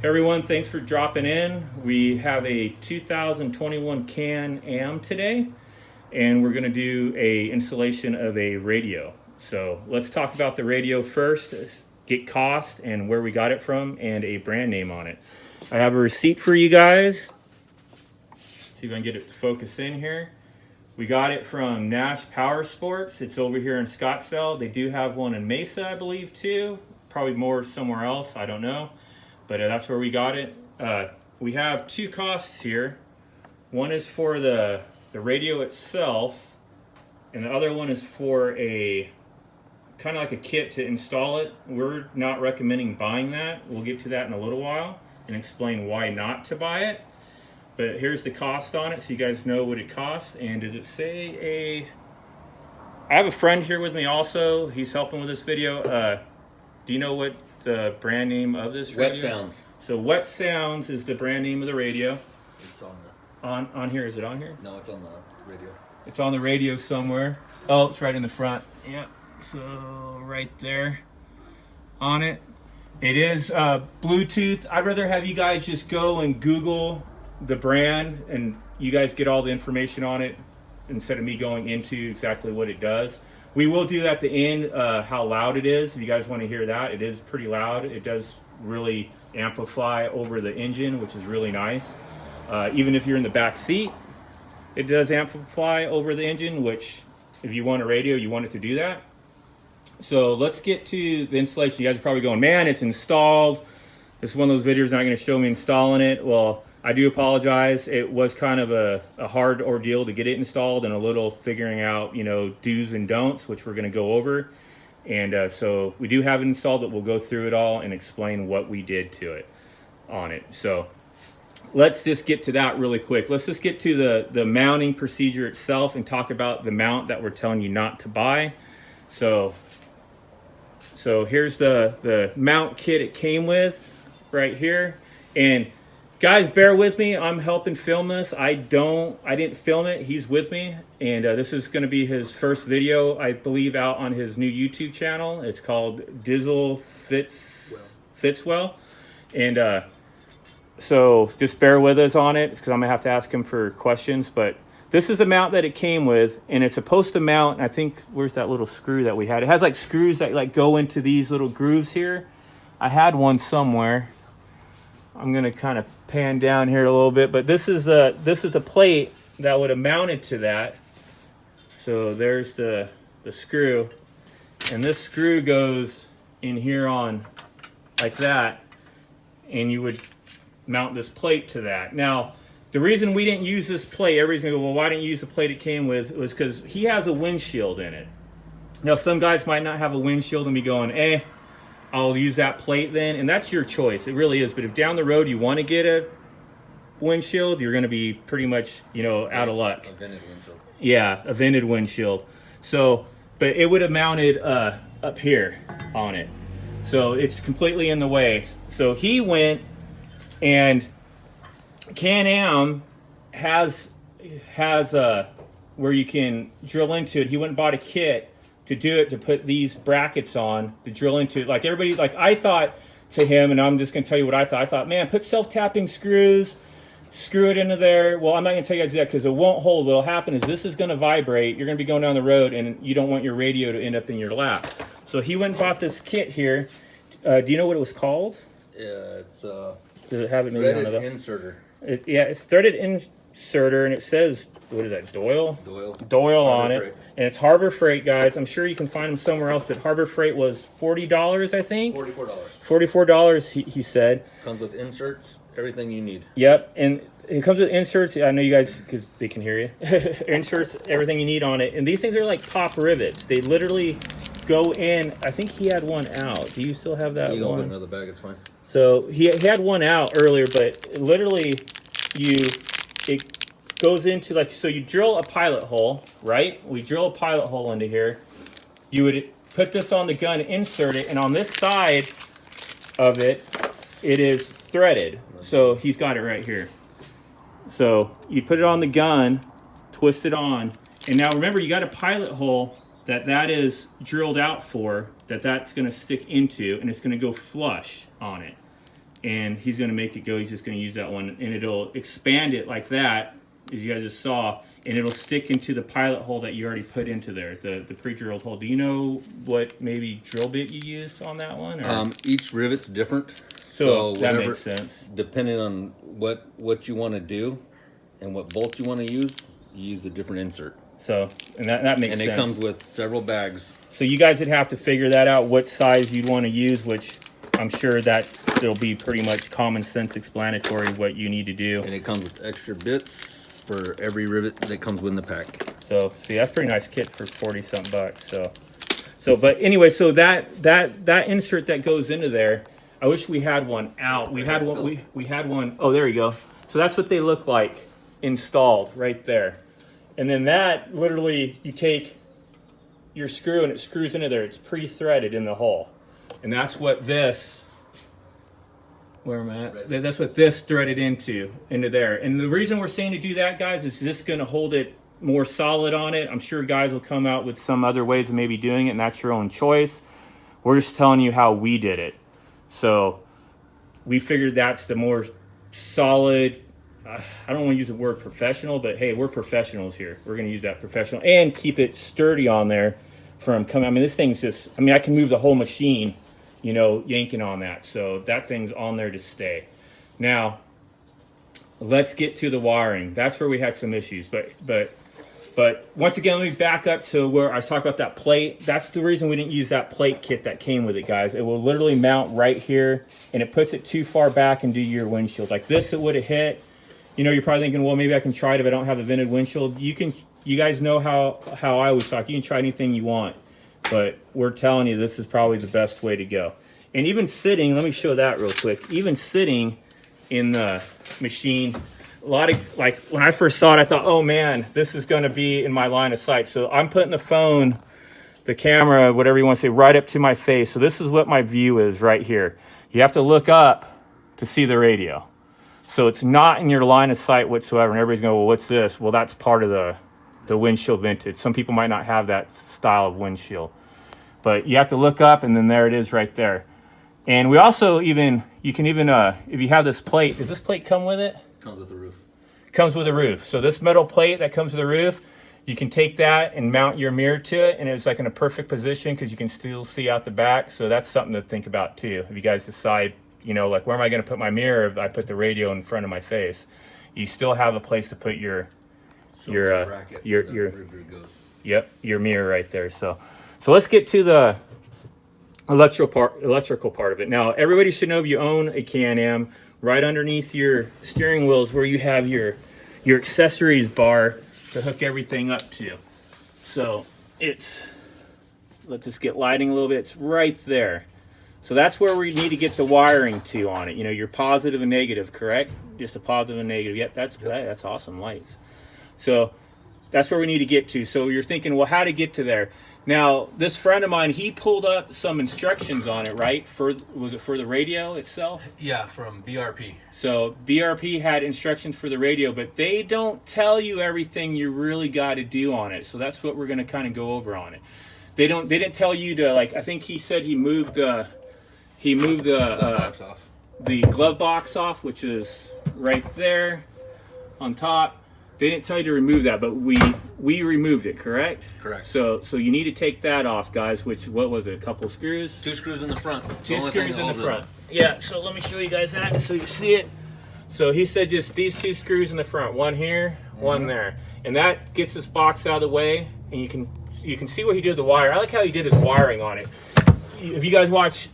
Hey everyone, thanks for dropping in. We have a 2021 Can-Am today, and we're going to do a installation of a radio. So let's talk about the radio first, get cost and where we got it from, and a brand name on it. I have a receipt for you guys. See if I can get it to focus in here. We got it from Nash Power Sports. It's over here in Scottsdale. They do have one in Mesa, I believe, too. Probably more somewhere else, I don't know. But that's where we got it. We have two costs here. One is for the radio itself, and the other one is for a kind of like a kit to install it. We're not recommending buying that. We'll get to that in a little while and explain why not to buy it. But here's the cost on it so you guys know what it costs. And does it say I have a friend here with me also. He's helping with this video. Do you know what the brand name of this radio? Wet Sounds. So Wet Sounds is the brand name of the radio. It's on On here. Is it on here? No, it's on the radio. It's on the radio somewhere. Oh, it's right in the front. Yeah. So right there on it. It is Bluetooth. I'd rather have you guys just go and Google the brand and you guys get all the information on it instead of me going into exactly what it does. We will do at the end how loud it is. If you guys want to hear that, it is pretty loud. It does really amplify over the engine, which is really nice. Even if you're in the back seat, it does amplify over the engine, which if you want a radio, you want it to do that. So let's get to the installation. You guys are probably going, man, it's installed. This is one of those videos not going to show me installing it. Well, I do apologize. It was kind of a hard ordeal to get it installed and a little figuring out, you know, do's and don'ts, which we're going to go over. And so we do have it installed, but we'll go through it all and explain what we did to it on it. So let's just get to that really quick. Let's just get to the mounting procedure itself and talk about the mount that we're telling you not to buy. So here's the mount kit it came with right here. And guys, bear with me. I'm helping film this. I didn't film it. He's with me. And this is going to be his first video, I believe, out on his new YouTube channel. It's called Dizzle Fitzwell. And so just bear with us on it because I'm going to have to ask him for questions. But this is the mount that it came with. And it's supposed to mount, I think, where's that little screw that we had? It has like screws that like go into these little grooves here. I had one somewhere. I'm going to kind of pan down here a little bit, but this is the plate that would have mounted to that. So there's the screw, and this screw goes in here on like that, and you would mount this plate to that. Now, the reason we didn't use this plate, everybody's going to go, well, why didn't you use the plate it came with? It was because he has a windshield in it. Now, some guys might not have a windshield and be going, I'll use that plate then, and that's your choice. It really is. But if down the road you want to get a windshield, you're going to be pretty much, you know, out of luck. A vented windshield. Yeah, a vented windshield. So, but it would have mounted up here on it. So it's completely in the way. So he went, and Can-Am has where you can drill into it. He went and bought a kit to do it, to put these brackets on, to drill into it. Like everybody, like I thought to him, and I'm just going to tell you what I thought. I thought, man, put self-tapping screws, screw it into there. Well, I'm not going to tell you guys that because it won't hold. What'll happen is this is going to vibrate. You're going to be going down the road, and you don't want your radio to end up in your lap. So he went and bought this kit here. Do you know what it was called? Yeah, it's Does it have it? threaded inserter. Yeah, it's threaded inserter, and it says, what is that, Doyle on it. And it's Harbor Freight, guys. I'm sure you can find them somewhere else, but Harbor Freight was $40, I think. $44. $44, he said. Comes with inserts, everything you need. Yep, and it comes with inserts. I know you guys, because they can hear you. Inserts, everything you need on it. And these things are like top rivets. They literally go in. I think he had one out. Do you still have that You one? open another bag, it's fine. So he had one out earlier, but literally it goes into like, so you drill a pilot hole, right? We drill a pilot hole into here. You would put this on the gun, insert it, and on this side of it, it is threaded. So he's got it right here. So you put it on the gun, twist it on, and now remember you got a pilot hole that is drilled out for, that's going to stick into, and it's going to go flush on it. and he's going to make it go. He's just going to use that one, and it'll expand it like that, as you guys just saw, and it'll stick into the pilot hole that you already put into there, the pre-drilled hole. Do you know what maybe drill bit you used on that one? Or? Each rivet's different. So that makes sense. Depending on what you want to do and what bolt you want to use, you use a different insert. So, and that makes sense. And it comes with several bags. So you guys would have to figure that out, what size you'd want to use, which I'm sure that it'll be pretty much common sense explanatory what you need to do. And it comes with extra bits for every rivet that comes within the pack. So, see, that's a pretty nice kit for 40-something bucks. So, but anyway, so that insert that goes into there, I wish we had one out. We had one. We had one. Oh, there you go. So that's what they look like installed right there. And then that literally, you take your screw and it screws into there. It's pre-threaded in the hole, and that's what this. Where am I at? Right. That's what this threaded into there. And the reason we're saying to do that, guys, is this going to hold it more solid on it. I'm sure guys will come out with some other ways of maybe doing it, and that's your own choice. We're just telling you how we did it. So we figured that's the more solid. I don't want to use the word professional, but hey, we're professionals here. We're going to use that professional and keep it sturdy on there from coming. I mean, this thing's just, I mean, I can move the whole machine, you know, yanking on that. So that thing's on there to stay. Now, let's get to the wiring. That's where we had some issues. But once again, let me back up to where I was talking about that plate. That's the reason we didn't use that plate kit that came with it, guys. It will literally mount right here, and it puts it too far back into your windshield. Like this, it would have hit. You know, you're probably thinking, well, maybe I can try it if I don't have a vented windshield. You guys know how I always talk. You can try anything you want, but we're telling you this is probably the best way to go. And even sitting, let me show that real quick. Even sitting in the machine, a lot of, like when I first saw it, I thought, oh man, this is going to be in my line of sight. So I'm putting the phone, the camera, whatever you want to say, right up to my face. So this is what my view is right here. You have to look up to see the radio. So it's not in your line of sight whatsoever. And everybody's going, well, what's this? Well, that's part of the windshield vintage. Some people might not have that style of windshield. But you have to look up, and then there it is right there. And we also you can even, if you have this plate, does this plate come with it? Comes with the roof. Comes with a roof. So this metal plate that comes with the roof, you can take that and mount your mirror to it, and it's like in a perfect position because you can still see out the back. So that's something to think about too. If you guys decide, you know, like where am I going to put my mirror if I put the radio in front of my face? You still have a place to put your mirror right there. So let's get to the electrical part of it. Now, everybody should know if you own a Can-Am, right underneath your steering wheels where you have your accessories bar to hook everything up to. So let this get lighting a little bit. It's right there. So that's where we need to get the wiring to on it. You know, your positive and negative, correct? Just a positive and negative. Yep, that's awesome lights. So that's where we need to get to. So you're thinking, well, how to get to there? Now, this friend of mine, he pulled up some instructions on it, right? Was it for the radio itself? Yeah, from BRP. So BRP had instructions for the radio, but they don't tell you everything you really got to do on it. So that's what we're going to kind of go over on it. They didn't tell you to, like, I think he said he moved the glove box off, which is right there on top. They didn't tell you to remove that, but we removed it, correct? Correct. So you need to take that off, guys, which, what was it, a couple of screws? 2 screws in the front. Two screws in the front. Yeah, so let me show you guys that so you see it. So he said just these 2 screws in the front, one here, one there. And that gets this box out of the way, and you can see what he did with the wire. I like how he did his wiring on it. If you guys watch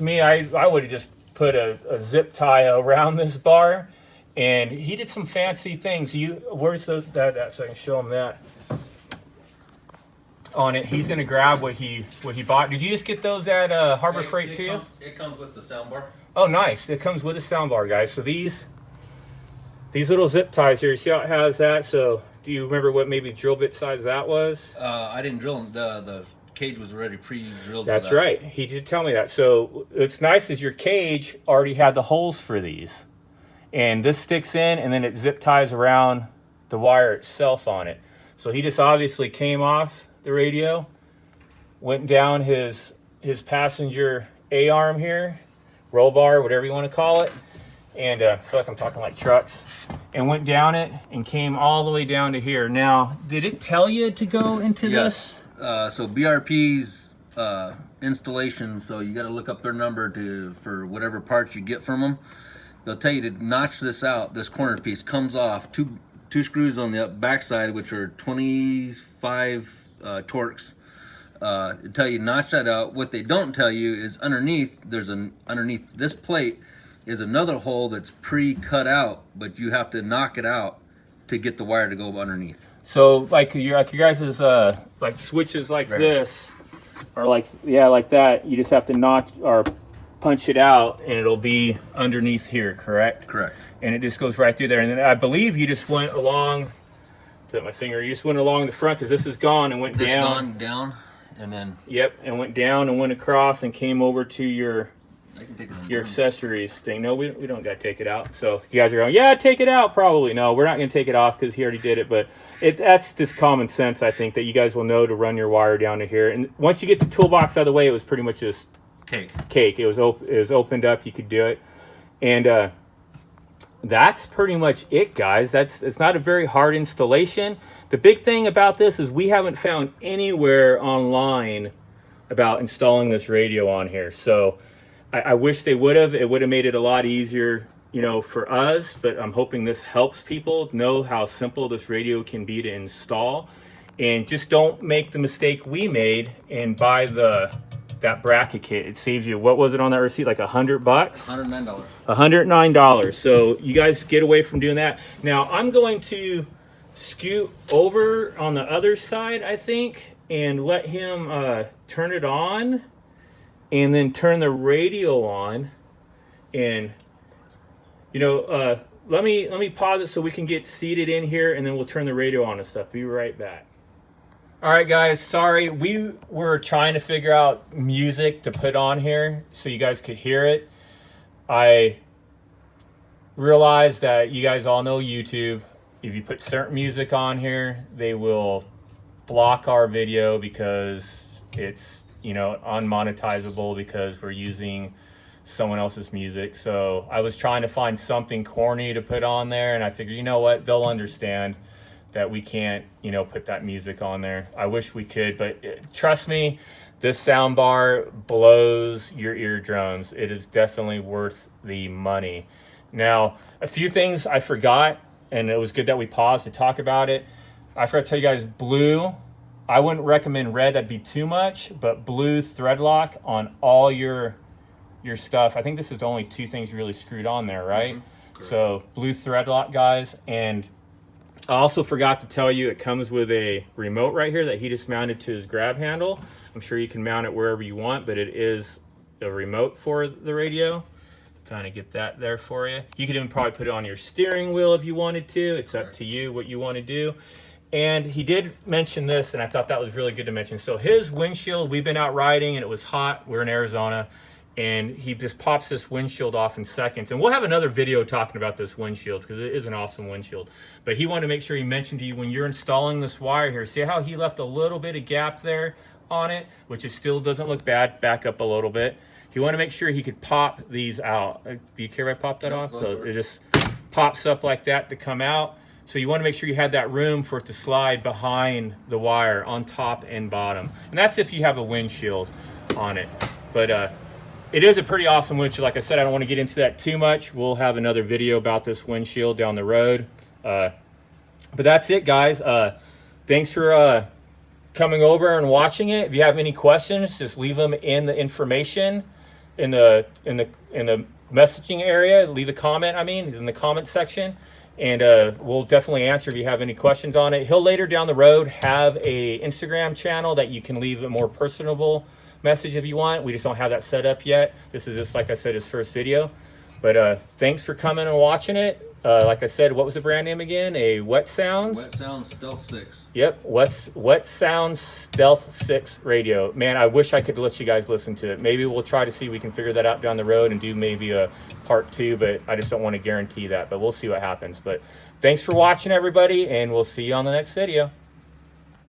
me, I would have just put a zip tie around this bar. And he did some fancy things. Where's that so I can show him that on it. He's gonna grab what he bought. Did you just get those at Harbor Freight too? It comes with the soundbar. Oh, nice! It comes with a soundbar, guys. So these little zip ties here. You see how it has that? So do you remember what maybe drill bit size that was? I didn't drill them. The cage was already pre-drilled. That's right. He did tell me that. So what's nice is your cage already had the holes for these. And this sticks in, and then it zip ties around the wire itself on it. So he just obviously came off the radio, went down his passenger A-arm here, roll bar, whatever you want to call it. And I feel like I'm talking like trucks. And went down it and came all the way down to here. Now, did it tell you to go into this? So BRP's installation, so you got to look up their number for whatever parts you get from them. They'll tell you to notch this out. This corner piece comes off. Two screws on the back side, which are 25 Torx. They tell you notch that out. What they don't tell you is underneath this plate is another hole that's pre-cut out, but you have to knock it out to get the wire to go underneath. So like your guys's like switches like this, or like that. You just have to knock or punch it out, and it'll be underneath here. Correct. Correct. And it just goes right through there. And then I believe you just went along. Put my finger. You just went along the front because this is gone and went down. Down, and then. Yep, and went down and went across and came over to your accessories thing. No, we don't got to take it out. So you guys are going, yeah, take it out. Probably no, we're not going to take it off because he already did it. But that's just common sense, I think, that you guys will know to run your wire down to here. And once you get the toolbox out of the way, it was pretty much just cake. It was opened up. You could do it, and that's pretty much it, guys. It's not a very hard installation. The big thing about this is we haven't found anywhere online about installing this radio on here. So I wish they would have. It would have made it a lot easier, for us. But I'm hoping this helps people know how simple this radio can be to install. And just don't make the mistake we made and buy that bracket kit. It saves you, what was it on that receipt? Like $100? $109. $109. So you guys get away from doing that. Now I'm going to scoot over on the other side, I think, and let him turn it on. And then turn the radio on, and let me pause it so we can get seated in here, and then we'll turn the radio on and stuff. Be right back. All right, guys. Sorry, we were trying to figure out music to put on here so you guys could hear it. I realized that you guys all know YouTube. If you put certain music on here, they will block our video because it's unmonetizable because we're using someone else's music. So I was trying to find something corny to put on there, and I figured, you know what, they'll understand that we can't, put that music on there. I wish we could, but trust me, this sound bar blows your eardrums. It is definitely worth the money. Now, a few things I forgot, and it was good that we paused to talk about it. I forgot to tell you guys, blue, I wouldn't recommend red, that'd be too much, but blue thread lock on all your stuff. I think this is the only two things really screwed on there, right? Mm-hmm. So blue thread lock, guys. And I also forgot to tell you, it comes with a remote right here that he just mounted to his grab handle. I'm sure you can mount it wherever you want, but it is a remote for the radio. Kind of get that there for you. You could even probably put it on your steering wheel if you wanted to. It's up to you what you want to do. And he did mention this, and I thought that was really good to mention. So his windshield, we've been out riding, and it was hot. We're in Arizona, and he just pops this windshield off in seconds. And we'll have another video talking about this windshield because it is an awesome windshield. But he wanted to make sure he mentioned to you when you're installing this wire here, see how he left a little bit of gap there on it, which is still doesn't look bad. Back up a little bit. He wanted to make sure he could pop these out. Do you care if I pop that off? So it just pops up like that to come out. So you want to make sure you have that room for it to slide behind the wire on top and bottom. And that's if you have a windshield on it. But it is a pretty awesome windshield. Like I said, I don't want to get into that too much. We'll have another video about this windshield down the road. But that's it, guys. Thanks for coming over and watching it. If you have any questions, just leave them in the information in the messaging area. Leave a comment, in the comment section. And we'll definitely answer if you have any questions on it. He'll later down the road have a Instagram channel that you can leave a more personable message if you want. We just don't have that set up yet. This is just, like I said, his first video. But thanks for coming and watching it. Like I said, what was the brand name again? A Wet Sounds? Wet Sounds Stealth 6. Yep, Wet Sounds Stealth 6 radio. Man, I wish I could let you guys listen to it. Maybe we'll try to see if we can figure that out down the road and do maybe a part 2, but I just don't want to guarantee that. But we'll see what happens. But thanks for watching, everybody, and we'll see you on the next video.